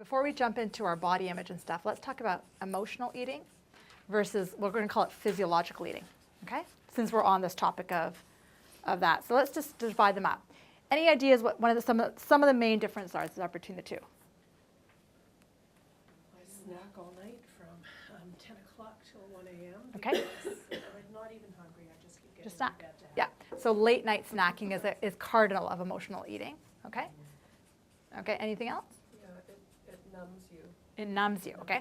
Before we jump into our body image and stuff, let's talk about emotional eating versus, we're going to call it physiological eating, okay? Since we're on this topic of that. So let's just divide them up. Any ideas what some of the main differences are between the two? I snack all night from 10 o'clock till 1 a.m. Okay. I'm not even hungry. I just keep getting Just snack. in bed to have Yeah. So late night snacking is cardinal of emotional eating, okay? Okay, anything else? Yeah, it numbs you. It numbs you, okay?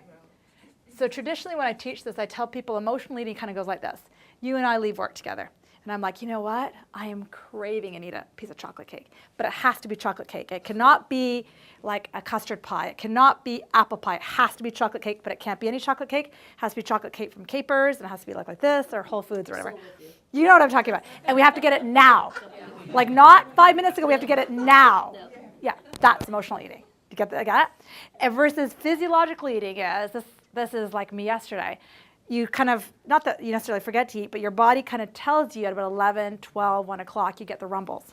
So traditionally when I teach this, I tell people emotional eating kind of goes like this. You and I leave work together. And I'm like, you know what? I am craving and eat a piece of chocolate cake. But it has to be chocolate cake. It cannot be like a custard pie. It cannot be apple pie. It has to be chocolate cake, but it can't be any chocolate cake. It has to be chocolate cake from Capers, and it has to be like this, or Whole Foods, or whatever. You know what I'm talking about. And we have to get it now. Like not 5 minutes ago, we have to get it now. Yeah, that's emotional eating. You get it? And versus physiological eating is, this is like me yesterday. You kind of, not that you necessarily forget to eat, but your body kind of tells you at about 11, 12, 1 o'clock, you get the rumbles.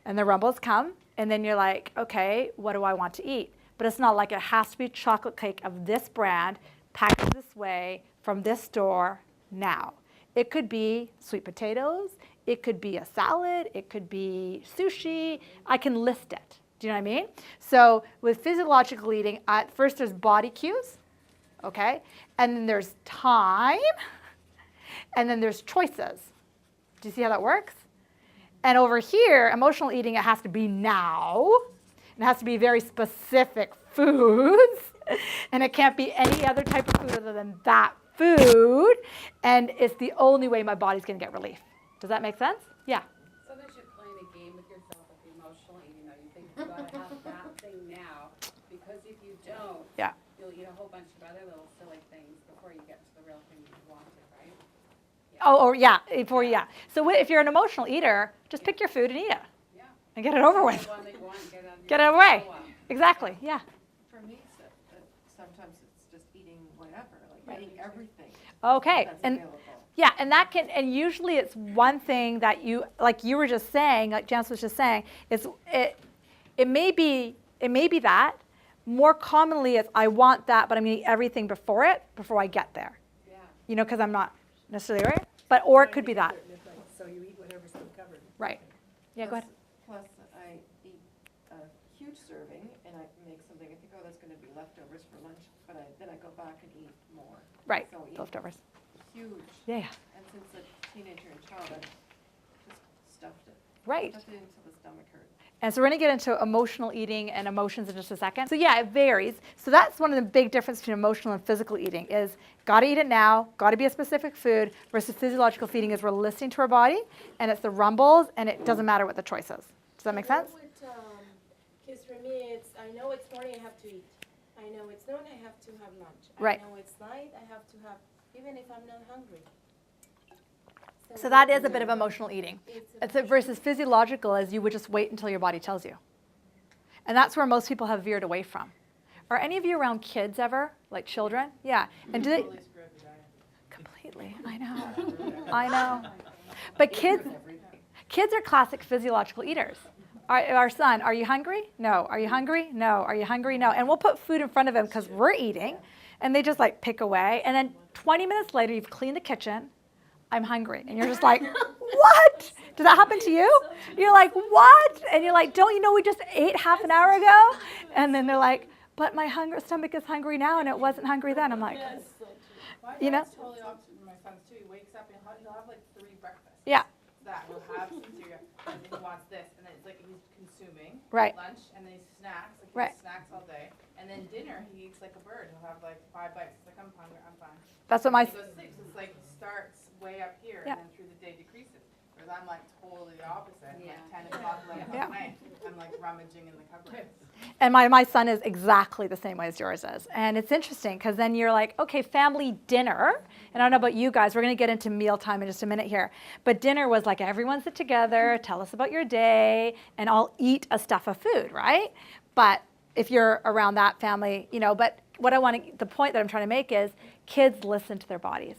And the rumbles come, and then you're like, okay, what do I want to eat? But it's not like it has to be chocolate cake of this brand, packaged this way, from this store, now. It could be sweet potatoes, it could be a salad, it could be sushi. I can list it. Do you know what I mean? So with physiological eating, at first there's body cues. Okay, and then there's time, and then there's choices. Do you see how that works? And over here, emotional eating, it has to be now. It has to be very specific foods, and it can't be any other type of food other than that food, and it's the only way my body's going to get relief. Does that make sense? Yeah. Sometimes you're playing a game with yourself with the emotional eating, though. You think you've got to have that thing now, because if you don't, Yeah. you'll eat a whole bunch of other little silly things before you get to the real thing you wanted, right? Yeah. So if you're an emotional eater, just pick your food and eat it. Yeah. And get it over with. The one that you want, Get it away. follow up. Exactly, yeah. For me, sometimes it's just eating whatever, like Right. eating everything. Okay, That's and available. yeah, and usually it's one thing that you, like you were just saying, like Janice was just saying, it may be that. More commonly, it's I want that, but I'm going to eat everything before I get there. Yeah. You know, because I'm not necessarily right. Or it could be that. So you eat whatever's covered. Right. Yeah, go ahead. Plus, I eat a huge serving, and I make something, I think, oh, that's going to be leftovers for lunch, but then I go back and eat more. Right. So eat Leftovers. huge. Yeah. And since a teenager and child, I just stuffed it. Right. Stuffed it until the stomach hurt. And so we're going to get into emotional eating and emotions in just a second. So yeah, it varies. So that's one of the big differences between emotional and physical eating is got to eat it now, got to be a specific food, versus physiological feeding is we're listening to our body, and it's the rumbles, and it doesn't matter what the choice is. Does that make sense? Because for me, I know it's morning, I have to eat. I know it's noon, I have to have lunch. Right. I know it's night, I have to have, even if I'm not hungry. So that is a bit of emotional eating. It's Versus physiological is you would just wait until your body tells you. And that's where most people have veered away from. Are any of you around kids ever? Like children? Yeah. And do they? Completely. I know. But kids are classic physiological eaters. Our son, are you hungry? No. Are you hungry? No. Are you hungry? No. And we'll put food in front of him because we're eating. And they just like pick away. And then 20 minutes later, you've cleaned the kitchen. I'm hungry. And you're just like, what? Did that happen to you? You're like, what? And you're like, don't you know we just ate half an hour ago? And then they're like, but my stomach is hungry now and it wasn't hungry then. I'm like, you know? It's totally opposite for my son too. He wakes up and he'll have like 3 breakfasts. Yeah. That he'll have some cereal and then he wants this and then it's like he's consuming Right. lunch and then he snacks, like he Right. snacks all day. And then dinner he eats like a bird. He'll have like 5 bites. It's like I'm hungry, I'm fine. That's what my, He goes to sleep. So it's like he starts way up here Yeah. and then through the day decreases. Whereas I'm like totally the opposite. Yeah. Like 10 o'clock, 11 Yeah. at night. I'm like rummaging in the cupboard. and my son is exactly the same way as yours is. And it's interesting because then you're like, okay, family dinner. And I don't know about you guys, we're going to get into mealtime in just a minute here. But dinner was like everyone sit together, tell us about your day, and I'll eat a stuff of food, right? But if you're around that family, you know, but the point that I'm trying to make is kids listen to their bodies.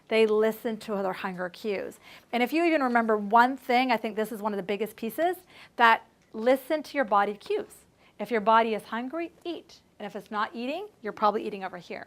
They listen to their hunger cues. And if you even remember one thing, I think this is one of the biggest pieces, that listen to your body cues. If your body is hungry, eat. And if it's not eating, you're probably eating over here.